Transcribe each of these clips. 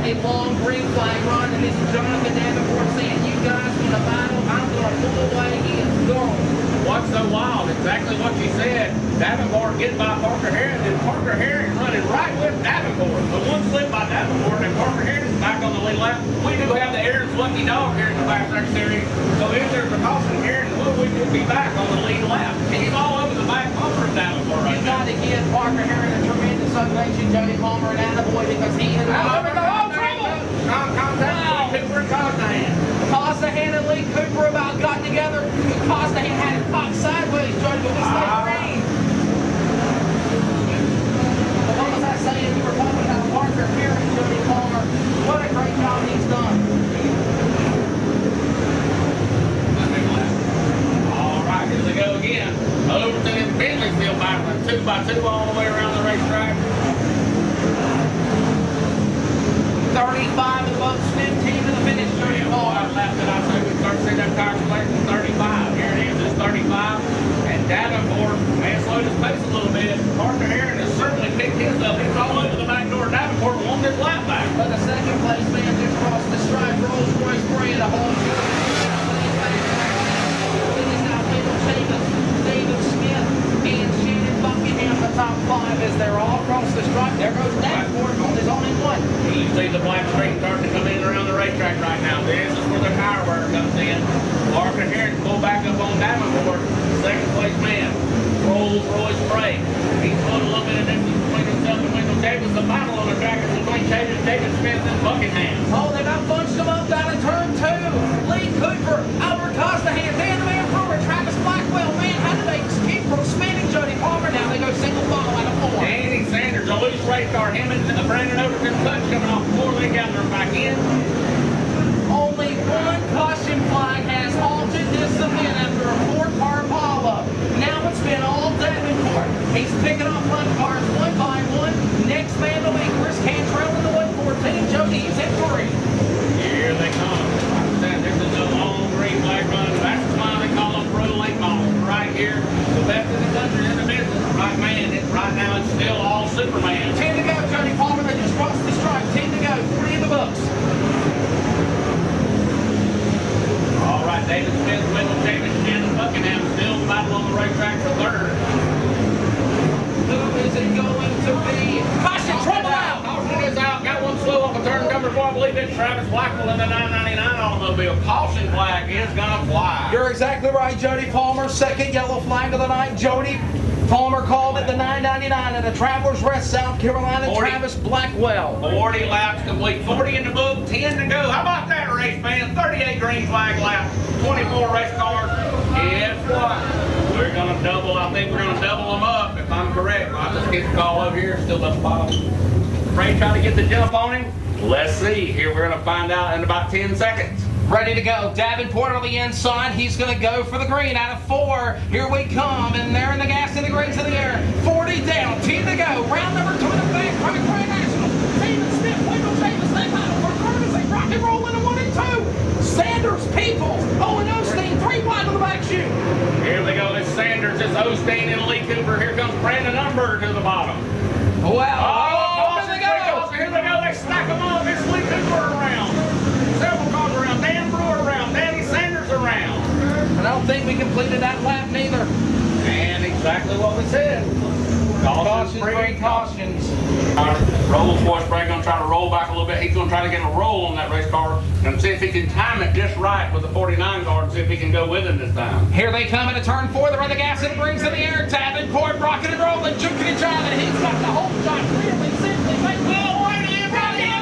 a long green flag run, and this is Jonathan Davenport saying, you guys want to battle, I'm going to pull away and go. What's so wild? Exactly what you said. Davenport getting by Parker Herring, and Parker Herring running right with Davenport. The one slip by Davenport, and Parker Herring is back on the lead lap. We do have the Aaron's Lucky Dog here in the FASTRAK series, so if there's a caution here, we could be back on the lead lap. He's all over the back bumper of Davenport right now. You've got to give Parker Herring a tremendous ovation, Jody Palmer and Attaboy, because he and Costahan and Lee Cooper about got together. Costahan had it cocked sideways, Jody, but we stayed green. But what was I saying? You were talking about Parker Herring, Jody Palmer. What a great job he's done. All right, here we go again. Overton and Bentley still battling 2 by 2 all the way around the racetrack. 35 and about 15 to the finish, Jody Palmer. Lap that I say we start to see that tire collection 35. Here it is, it's 35. And Davenport may have slowed his pace a little bit. Parker Herring has certainly picked his up. He's all over the back door. Davenport won this lap back. But the second place man just crossed the stripe. Rolls Royce brand a whole David Smith and Shannon Buckingham, the top 5 as they're all across the stripe. There goes Davenport on his own in one. You see the black streak starting to come in around the racetrack right now. This is where the tire wear comes in. Parker Herring pull back up on Davenport. Second place man, Rolls Royce brake. He's put a little bit of distance between himself and Wendell Davis. The battle on the track is between David Smith and Buckingham. Oh, they got bunched them up down in turn 2. Lee Cooper, Albert Costahan, Dan the Man Brewer, Travis Blackwell. Man, how do they keep from spinning Jody Palmer? Now they go single file out of 4. Danny Sanders, a loose race car. Him and Brandon Overton touch coming off before they gather him back in. Only one caution flag has halted this event after a 4-car pileup. Now it's been all Davenport. He's picking off front cars one by one. Next man to be Chris Cantrell in the 114. Jody's in 3. Here they come. Like I said, this is a long green flag run. That's why they call them pro late models right here. The best in the country in the business. Right man, right now it's still all Superman. 10 to go, Jody Palmer. They just crossed the stripe. 10 to go. 3 in the books. All right, David Smith, Wendell Davis, Shannon Buckingham still battle on the racetrack for 3rd. Who is it going to be? Caution, trouble out! Caution is out. Got one slow off of turn number 4. I believe it's Travis Blackwell in the 999 automobile. Caution flag is gonna fly. You're exactly right, Jody Palmer. Second yellow flag of the night. Jody Palmer called it the 999 at a Travelers Rest, South Carolina. 40. Travis Blackwell. 40 laps complete. 40 in the book. 10 to go. How about that, race man? 38 green flag lap. 24 race cars. Guess what? We're gonna double. I think we're gonna double them up. If I'm correct, I'll just get the call over here. Still up bottom. Ray trying to get the jump on him. Let's see. Here we're gonna find out in about 10 seconds. Ready to go. Davenport on the inside. He's going to go for the green out of 4. Here we come. And they're in the gas and the greens in the air. 40 down. 10 to go. Round number 2 in the back. Right, Grand National. David Smith, Wendell Davis, they battle for Curtis. They rock and roll into 1 and 2. Sanders, Peoples, Owen Osteen, 3 wide on the back chute. Here they go. This Sanders, this Osteen, and Lee Cooper. Here comes Brandon Umberger to the bottom. Wow. Oh, here they go. Here they go. They stack them up. It's Lee Cooper around. Several cars around. Dan Brewer around. Danny Sanders around. And I don't think we completed that lap neither. And exactly what we said. Cautions, great cautions. Rolls Royce brake gonna try to roll back a little bit. He's gonna try to get a roll on that race car and see if he can time it just right with the 49 guard and see if he can go with him this time. Here they come into turn 4. They're in the gas and the rings in the air. Davenport rocking and rolling, juking and jiving. He's got the whole shot clearly, simply. Oh, wait a minute,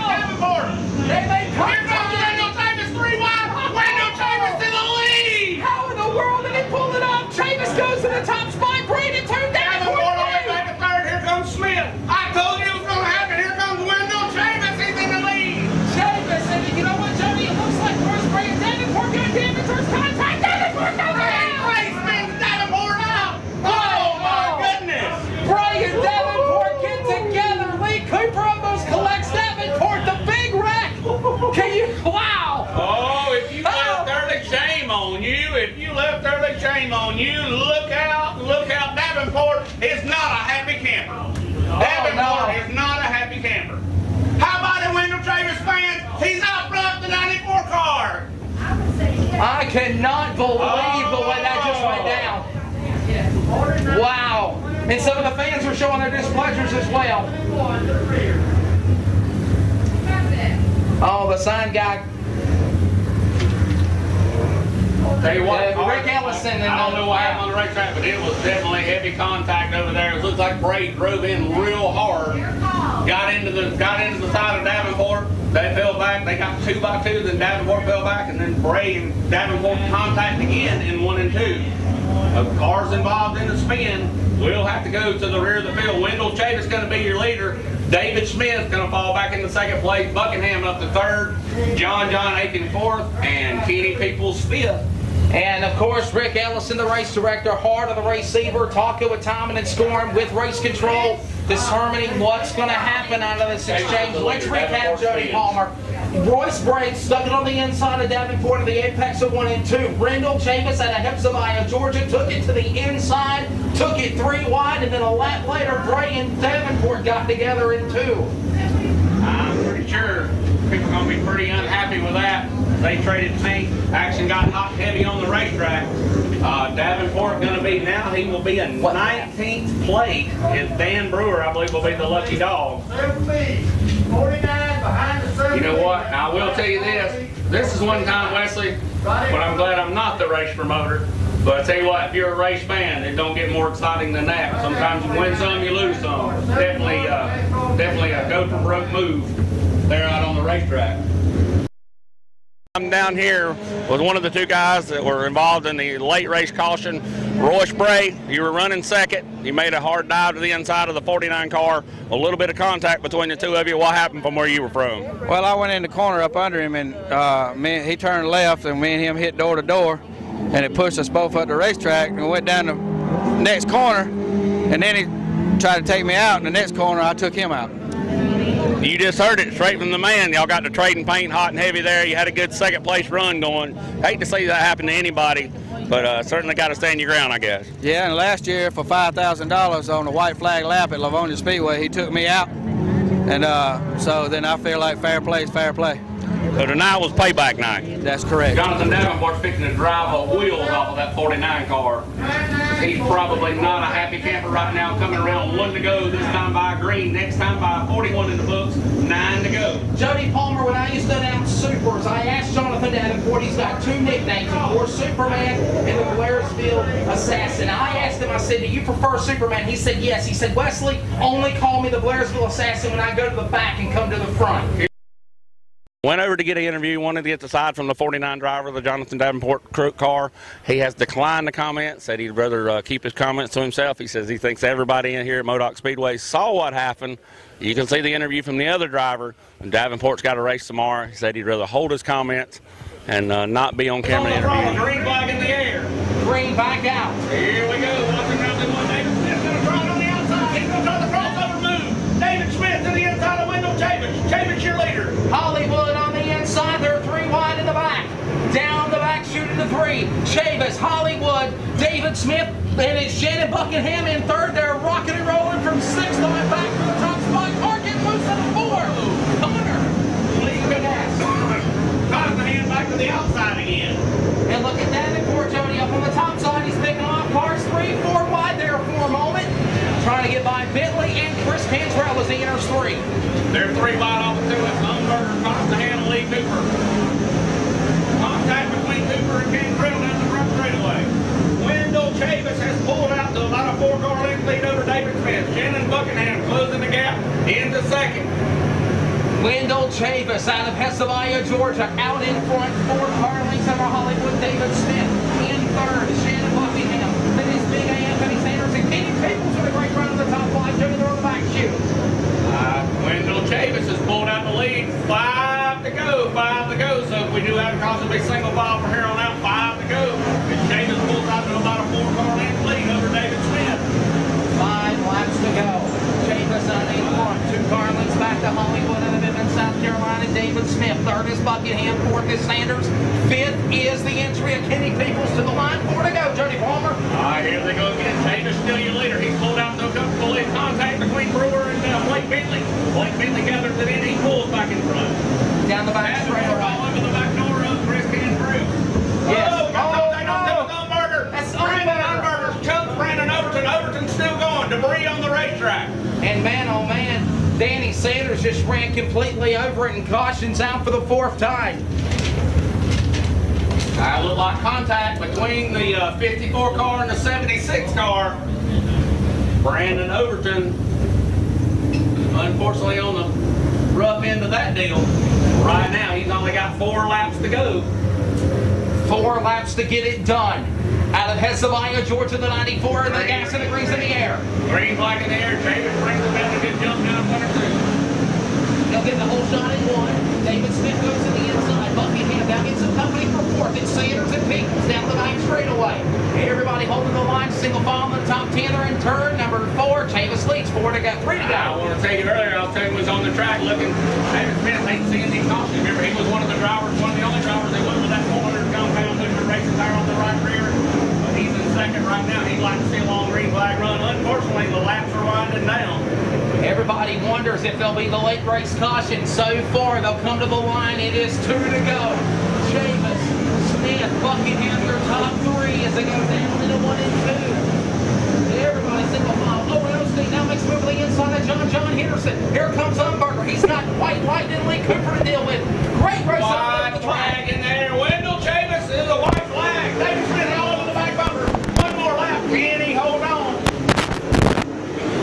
Davenport. They may come. Here comes Wendell Davis 3 wide. Wendell Davis in the lead. How in the world did he pull it off? Chavis goes to the top spot. Brandon turned down. Davenport on the back of 3rd. Here comes Smith. I told you it was gonna happen. Here comes Wendell Chavis. He's in the lead. Chavis, and you know what, Jody? It looks like first Brandon Davenport gonna damage first contact. Davenport goes out. Race spins Davenport out. Oh my goodness. Brian Davenport get together. Lee Cooper almost Cannot believe the way that just went down. Wow. And some of the fans are showing their displeasures as well. Oh, the sign guy. Tell you what, Rick Ellison. I don't know what happened on the racetrack, but it was definitely heavy contact over there. It looks like Bray drove in real hard, got into the side of Davenport. They fell back. They got 2 by 2. Then Davenport fell back, and then Bray and Davenport contact again in 1 and 2. Cars involved in the spin. We'll have to go to the rear of the field. Wendell Chavis is going to be your leader. David Smith is going to fall back into 2nd place. Buckingham up to 3rd. John Aiken 4th, and Kenny Peoples 5th. And of course, Rick Ellison, the race director, Hart of the receiver, talking with timing and scoring with race control, determining what's going to happen out of this exchange. Let's recap Jody Palmer. Royce Brake stuck it on the inside of Davenport of the apex of 1 and 2. Rendell Chavis out of Hepzibah, Georgia, took it to the inside, took it 3 wide, and then a lap later, Bray and Davenport got together in 2. I'm pretty sure people are going to be pretty unhappy with that. They traded paint. Action got hot and heavy on the racetrack. Davenport going to be now, he will be a 19th plate. And Dan Brewer, I believe, will be the lucky dog. 49 behind the. You know what? Now, I will tell you this. This is one time, Wesley, but I'm glad I'm not the race promoter. But I tell you what, if you're a race fan, it don't get more exciting than that. Sometimes you win some, you lose some. Definitely a go for broke move there out on the racetrack. I'm down here with one of the 2 guys that were involved in the late race caution. Royce Bray, you were running 2nd. You made a hard dive to the inside of the 49 car. A little bit of contact between the 2 of you. What happened from where you were from? Well, I went in the corner up under him, and he turned left, and me and him hit door to door, and it pushed us both up the racetrack, and we went down the next corner, and then he tried to take me out. In the next corner, I took him out. You just heard it straight from the man. Y'all got the trading paint hot and heavy there. You had a good 2nd place run going. Hate to see that happen to anybody, but certainly got to stand your ground, I guess. Yeah, and last year for $5,000 on the white flag lap at Livonia Speedway, he took me out, and so then I feel like fair play is fair play. So tonight was payback night. That's correct. Jonathan Davenport's fixing to drive the wheels off of that 49 car. He's probably not a happy camper right now, coming around 1 to go, this time by green, next time by 41 in the books, 9 to go. Jody Palmer, when I used to announce Supers, I asked Jonathan Davenport, he's got 2 nicknames, of course, Superman and the Blairsville Assassin. I asked him, I said, do you prefer Superman? He said yes. He said, Wesley, only call me the Blairsville Assassin when I go to the back and come to the front. Went over to get an interview, wanted to get the side from the 49 driver, the Jonathan Davenport car. He has declined the comment, said he'd rather keep his comments to himself. He says he thinks everybody in here at MODOC Speedway saw what happened. You can see the interview from the other driver, and Davenport's got a race tomorrow. He said he'd rather hold his comments and not be on camera interviewing. Green flag in the air. Green back out. Here we go. Watching around the one. David Smith's going to try it on the outside. He's going to try the crossover move. David Smith to the inside of Wendell Chavis. Chavis your leader. Hollywood on the inside. They're 3 wide in the back. Down the back, shooting to 3. Chavis, Hollywood, David Smith, and it's Shannon Buckingham in 3rd. They're rocking and rolling from 6th on back to the top spot. Car getting loose at the 4. Connor leaving us. Got the hand back to the outside again. And look at Davenport, Jody, up on the top side. He's picking off cars 3, 4 wide there for a moment. Trying to get by Bentley, and Chris Cantrell as he enters 3. They're 3 wide off the 2. It's Lumberger, Costahan, and Lee Cooper. Contact between Cooper and Cantrell down the front straightaway. Wendell Chavis has pulled out to about a 4-car length lead over David Smith. Shannon Buckingham closing the gap into 2nd. Wendell Chavis out of Hepzibah, Georgia, out in front. 4-car lengths over Hollywood. David Smith in 3rd. Shannon Buckingham. Then it's Big A. Anthony Sanders and Kenny Peoples with a great run on the top 5. Jody, they're on the back shoot. Wendell Chavis has pulled out the lead. 5 to go. 5 to go. So if we do have a possibly single file from here on out, 5 to go. And Chavis pulls out to about a 4-car length lead over David Smith. 5 laps to go. Chavis on in front. 2-car lengths back to Hollywood out of Edmond, South Carolina. David Smith. 3rd is Buckingham. 4th is Sanders. 5th is the entry of Kenny Peoples to the line. 4 to go. Jody Palmer. Here they go again. Chavis still your leader. He's pulled out to a couple of contact between Brewer and Blake Bentley. Blake Bentley gathers it in. He pulls back in front. Down the back straight. All over the back door of Chris Cantrell. Yes. Oh, Chavis just ran completely over it and cautions out for the 4th time. Looked like contact between the 54 car and the 76 car. Brandon Overton, unfortunately on the rough end of that deal. Right now, he's only got 4 laps to go. 4 laps to get it done. Out of Hezekiah, Georgia, the 94, and the gas and the grease in the air. Green flag in the air. Chavis brings him in a good jump down 1 or 2. They'll get the whole shot in 1. David Smith goes to the inside. Buckingham down gets some company for 4th. It's Sanders and Peoples down the 9th straightaway. Everybody holding the line. Single file in the top 10. They're in turn number 4. Chavis leads. 4 to go. 3 to go. I want to tell you earlier, I was telling you he was on the track looking. David Smith ain't seeing these cautions. Remember, he was one of the drivers, one of the only drivers that went with that 400 compound Hoosier racing tire on the right rear. But he's in 2nd right now. He'd like to see a long green flag run. Unfortunately, the laps are winding down. Everybody wonders if there'll be the late race caution. So far, they'll come to the line. It is 2 to go. Chavis, Smith, Buckingham, your top 3 as they go down into 1 and 2. Everybody single file. Owen Osteen now makes a move to the inside of John Henderson. Here comes Umberger. He's got Lightnin and Lee Cooper to deal with. Great race on the Flag in there. Wendell Chavis is a white flag. David Smith all over the back bumper. 1 more lap. Can he hold on?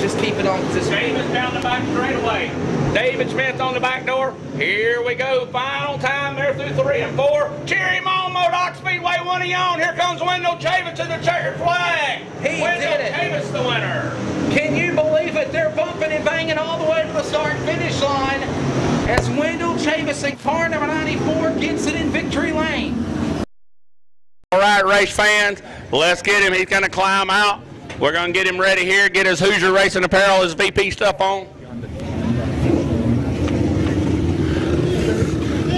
Just keep it on. Chavis down the back straightaway. David Smith on the back door. Here we go. Final time there through 3 and 4. Cheer him on, MODOC Speedway. 1 of you on. Here comes Wendell Chavis to the checkered flag. He Wendell did it. Chavis the winner. Can you believe it? They're bumping and banging all the way to the start-finish line as Wendell Chavis in car number 94 gets it in victory lane. All right, race fans, let's get him. He's going to climb out. We're going to get him ready here, get his Hoosier Racing apparel, his VP stuff on.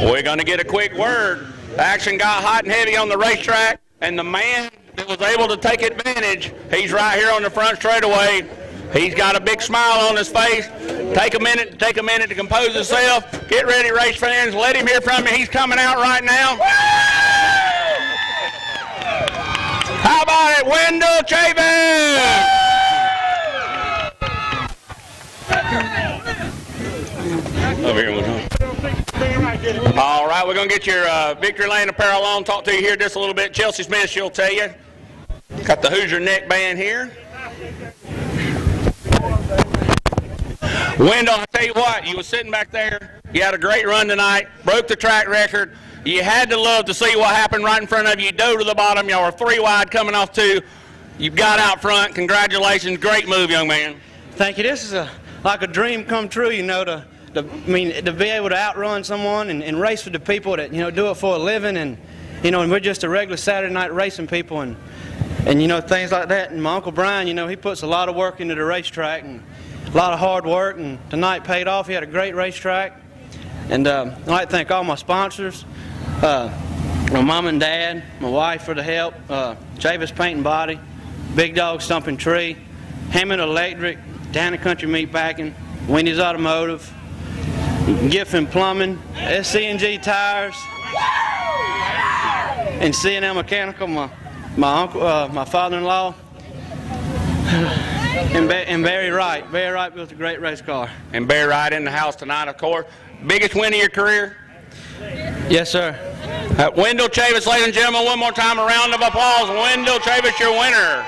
We're going to get a quick word. The action got hot and heavy on the racetrack, and the man that was able to take advantage, he's right here on the front straightaway. He's got a big smile on his face. Take a minute to compose himself. Get ready, race fans. Let him hear from you. He's coming out right now. How about it, Wendell Chavis? Over here, all right, we're going to get your Victory Lane apparel on. Talk to you here just a little bit. Chelsea Smith, she'll tell you. Got the Hoosier neck band here. Wendell, I tell you what, you was sitting back there. You had a great run tonight. Broke the track record. You had to love to see what happened right in front of you. You dove to the bottom. Y'all were 3 wide coming off 2. You got out front. Congratulations. Great move, young man. Thank you. This is like a dream come true, you know, to be able to outrun someone and race with the people that, you know, do it for a living, and, you know, and we're just a regular Saturday night racing people, and you know, things like that. And my Uncle Brian, you know, he puts a lot of work into the racetrack and a lot of hard work, and tonight paid off. He had a great racetrack. And I'd like to thank all my sponsors, my mom and dad, my wife for the help, Chavis Paint and Body, Big Dog Stumping Tree, Hammond Electric, Down the Country Meat Packing, Wendy's Automotive, Giffen Plumbing, SC&G Tires, and C&L Mechanical, my uncle, my father-in-law, and Barry Wright. Barry Wright built a great race car. And Barry Wright in the house tonight, of course. Biggest win of your career? Yes, sir. Wendell Chavis, ladies and gentlemen, one more time, a round of applause. Wendell Chavis, your winner.